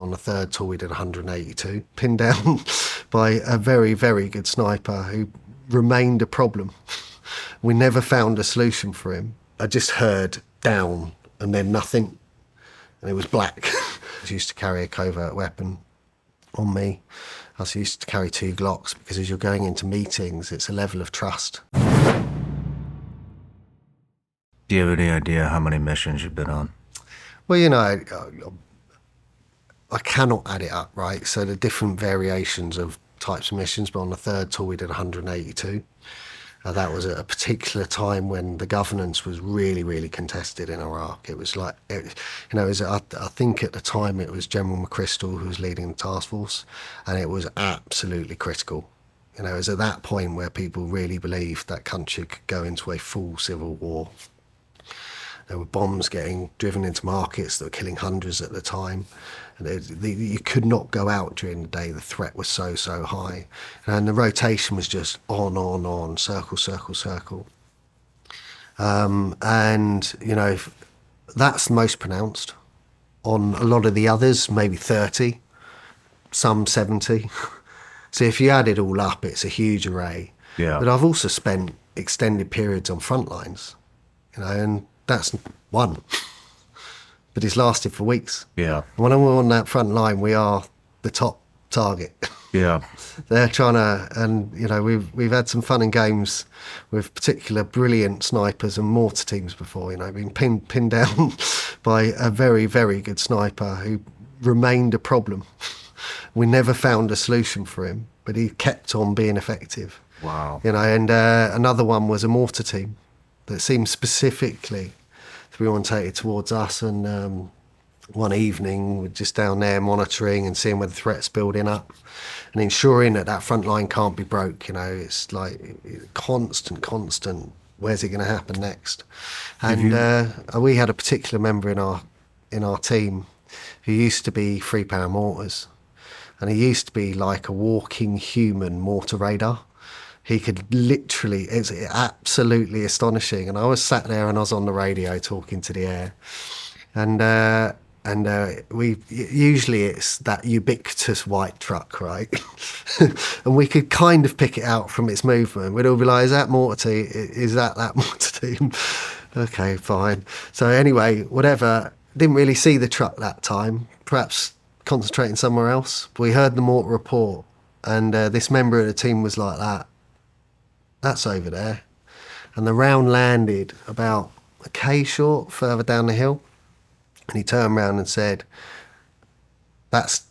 On the third tour, we did 182, pinned down by a very, very good sniper who remained a problem. We never found a solution for him. I just heard down and then nothing, and it was black. I used to carry a covert weapon on me. I also used to carry 2 Glocks because as you're going into meetings, it's a level of trust. Do you have any idea how many missions you've been on? Well, you know, I cannot add it up, right? So the different variations of types of missions, but on the third tour we did 182. That was at a particular time when the governance was really, really contested in Iraq. It was like, I think at the time it was General McChrystal who was leading the task force, and it was absolutely critical. You know, it was at that point where people really believed that country could go into a full civil war. There were bombs getting driven into markets that were killing hundreds at the time. And you could not go out during the day. The threat was so high. And the rotation was just on, circle, circle, circle. And, you know, that's most pronounced. On a lot of the others, maybe 30, some 70. So if you add it all up, it's a huge array. Yeah. But I've also spent extended periods on front lines, you know, and that's one. But it's lasted for weeks. Yeah. When I'm on that front line, we are the top target. Yeah. They're trying to, and you know, we've had some fun and games with particular brilliant snipers and mortar teams before. You know, being pinned down by a very, very good sniper who remained a problem. We never found a solution for him, but he kept on being effective. Wow. You know, and another one was a mortar team that seemed specifically to be orientated towards us. And one evening, we're just down there monitoring and seeing where the threat's building up and ensuring that that front line can't be broke. You know, it's like constant. Where's it going to happen next? And we had a particular member in our team who used to be 3-power mortars, and he used to be like a walking human mortar radar. He could literally, it's absolutely astonishing. And I was sat there and I was on the radio talking to the air. And we usually it's that ubiquitous white truck, right? And we could kind of pick it out from its movement. We'd all be like, is that mortar team? Is that mortar team? Okay, fine. So anyway, whatever. Didn't really see the truck that time, perhaps concentrating somewhere else. But we heard the mortar report, and this member of the team was like that. That's over there. And the round landed about a K short further down the hill. And he turned around and said, that's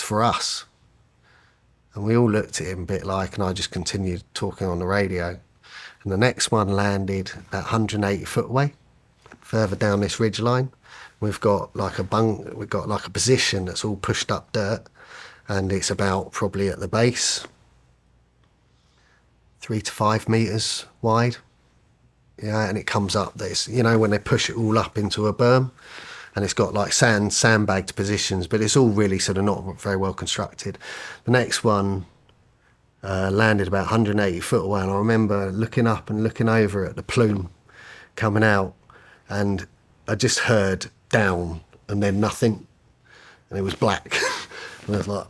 for us. And we all looked at him a bit like, and I just continued talking on the radio. And the next one landed at 180 foot away, further down this ridge line. We've got like a position that's all pushed up dirt, and it's about probably at the base 3 to 5 meters wide. Yeah, and it comes up this, you know, when they push it all up into a berm, and it's got like sandbagged positions, but it's all really sort of not very well constructed. The next one landed about 180 foot away, and I remember looking up and looking over at the plume coming out, and I just heard down and then nothing, and it was black. And I was like,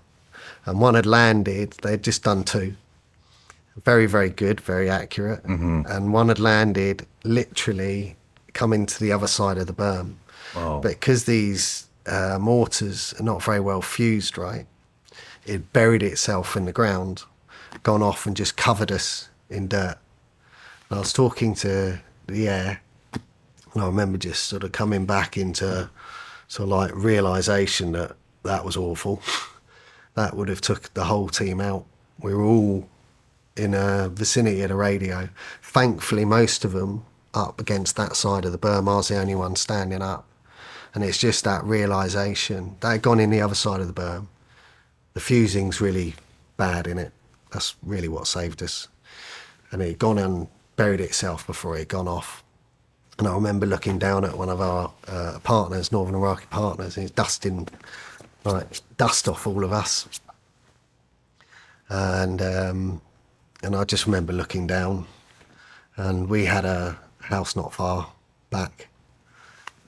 and one had landed, they'd just done 2. Very, very good, very accurate. Mm-hmm. And one had landed literally coming to the other side of the berm. Wow. But because these mortars are not very well fused, right, it buried itself in the ground, gone off and just covered us in dirt. And I was talking to the air, and I remember just sort of coming back into sort of like realisation that that was awful. That would have took the whole team out. We were all in a vicinity of the radio. Thankfully, most of them up against that side of the berm. I was the only one standing up. And it's just that realisation. They had gone in the other side of the berm. The fusing's really bad in it. That's really what saved us. And it had gone and buried itself before it had gone off. And I remember looking down at one of our partners, Northern Iraqi partners, and he's dusting like dust off all of us. And I just remember looking down, and we had a house not far back,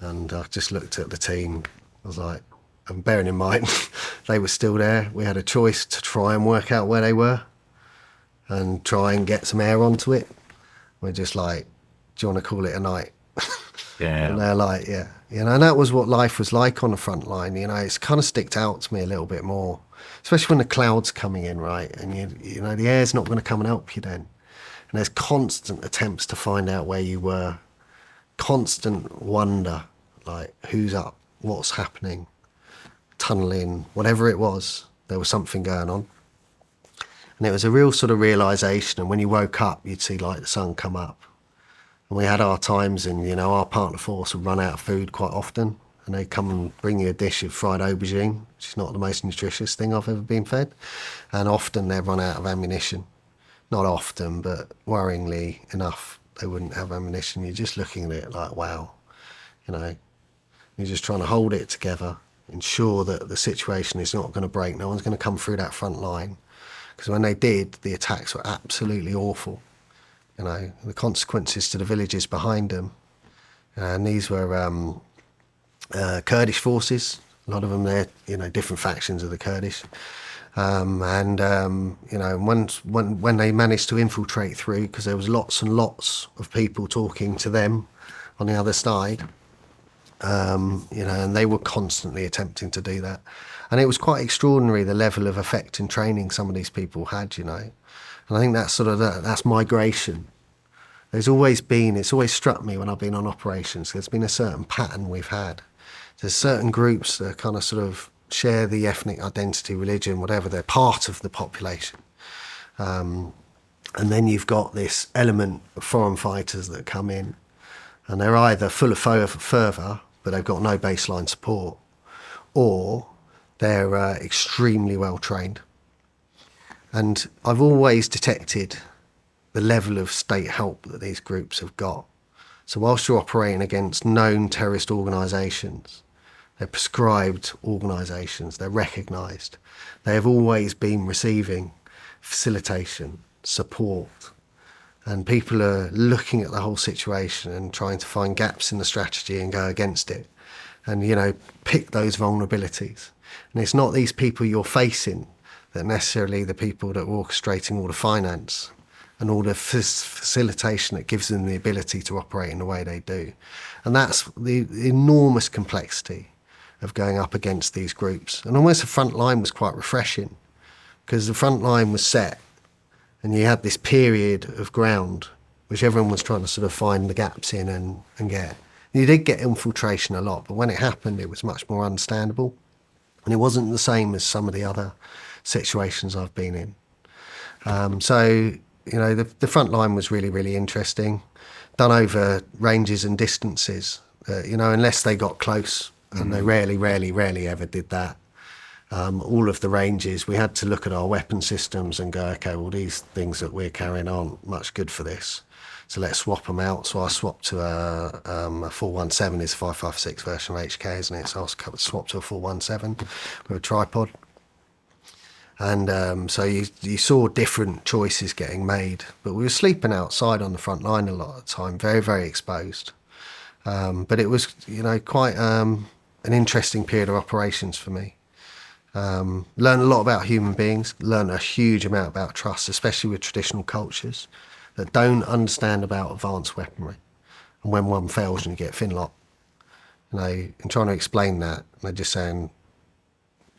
and I just looked at the team. I was like, and bearing in mind, they were still there. We had a choice to try and work out where they were and try and get some air onto it. We're just like, do you want to call it a night? Yeah. And they're like, yeah. And that was what life was like on the front line. It's kind of sticked out to me a little bit more, especially when the cloud's coming in, right? And, the air's not going to come and help you then. And there's constant attempts to find out where you were, constant wonder, like who's up, what's happening, tunnelling, whatever it was, there was something going on. And it was a real sort of realisation. And when you woke up, you'd see like the sun come up. And we had our times, and our partner force would run out of food quite often, and they'd come and bring you a dish of fried aubergine, which is not the most nutritious thing I've ever been fed. And often they'd run out of ammunition. Not often, but worryingly enough, they wouldn't have ammunition. You're just looking at it like, wow, you're just trying to hold it together, ensure that the situation is not going to break. No one's going to come through that front line. Because when they did, the attacks were absolutely awful. The consequences to the villages behind them. And these were Kurdish forces. A lot of them, they're, different factions of the Kurdish. When they managed to infiltrate through, because there was lots and lots of people talking to them on the other side, and they were constantly attempting to do that. And it was quite extraordinary, the level of effect and training some of these people had, And I think that's that's migration. It's always struck me when I've been on operations, there's been a certain pattern we've had. There's certain groups that kind of sort of share the ethnic identity, religion, whatever, they're part of the population. And then you've got this element of foreign fighters that come in, and they're either full of fervour, but they've got no baseline support, or they're extremely well trained. And I've always detected the level of state help that these groups have got. So whilst you're operating against known terrorist organisations, they're prescribed organisations, they're recognised. They have always been receiving facilitation, support, and people are looking at the whole situation and trying to find gaps in the strategy and go against it and, pick those vulnerabilities. And it's not these people you're facing that necessarily the people that are orchestrating all the finance and all the facilitation that gives them the ability to operate in the way they do. And that's the enormous complexity of going up against these groups. And almost the front line was quite refreshing, because the front line was set and you had this period of ground which everyone was trying to sort of find the gaps in and get. You did get infiltration a lot, but when it happened, it was much more understandable. And it wasn't the same as some of the other situations I've been in. The front line was really, really interesting, done over ranges and distances, unless they got close, and they rarely ever did that. All of the ranges, we had to look at our weapon systems and go, okay, well, these things that we're carrying aren't much good for this, so let's swap them out. So I swapped to a 417, is 5.56 version of HK, isn't it? So I swapped to a 417 with a tripod. And so you saw different choices getting made, but we were sleeping outside on the front line a lot of the time, very, very exposed. But it was, quite an interesting period of operations for me. Learned a lot about human beings, learned a huge amount about trust, especially with traditional cultures that don't understand about advanced weaponry. And when one fails and you get finlock, and trying to explain that, and they're just saying,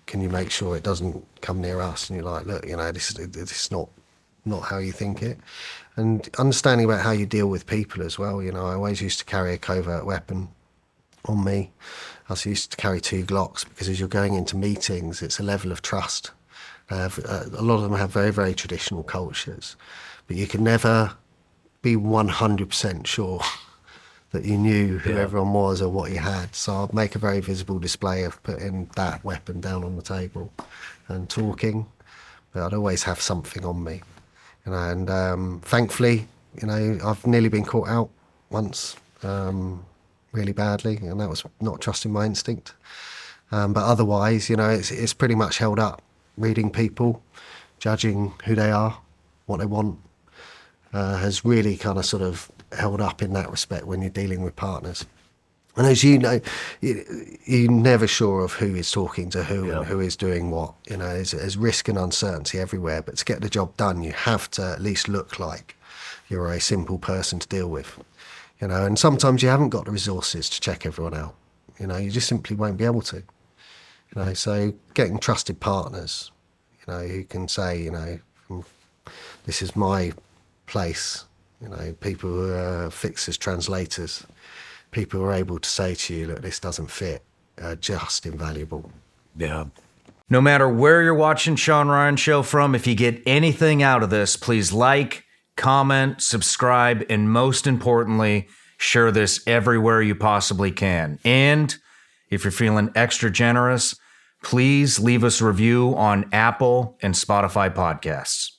can you make sure it doesn't come near us? And you're like, look, this is not how you think it. And understanding about how you deal with people as well. I always used to carry a covert weapon on me. I also used to carry 2 Glocks, because as you're going into meetings, it's a level of trust. A lot of them have very, very traditional cultures, but you can never be 100% sure that you knew who everyone was or what you had. So I'd make a very visible display of putting that weapon down on the table and talking, but I'd always have something on me. And thankfully, I've nearly been caught out once, really badly, and that was not trusting my instinct. But otherwise, it's pretty much held up. Reading people, judging who they are, what they want, has really kind of sort of held up in that respect when you're dealing with partners. And as you know, you're never sure of who is talking to who Yeah. and who is doing what. You know, there's risk and uncertainty everywhere. But to get the job done, you have to at least look like you're a simple person to deal with. You know, and sometimes you haven't got the resources to check everyone out. You know, you just simply won't be able to. You know, so getting trusted partners, you know, who can say, you know, this is my place. You know, people who are fixers, translators, people who are able to say to you, look, this doesn't fit, are just invaluable. Yeah. No matter where you're watching Shawn Ryan Show from, if you get anything out of this, please like, comment, subscribe, and most importantly, share this everywhere you possibly can. And if you're feeling extra generous, please leave us a review on Apple and Spotify podcasts.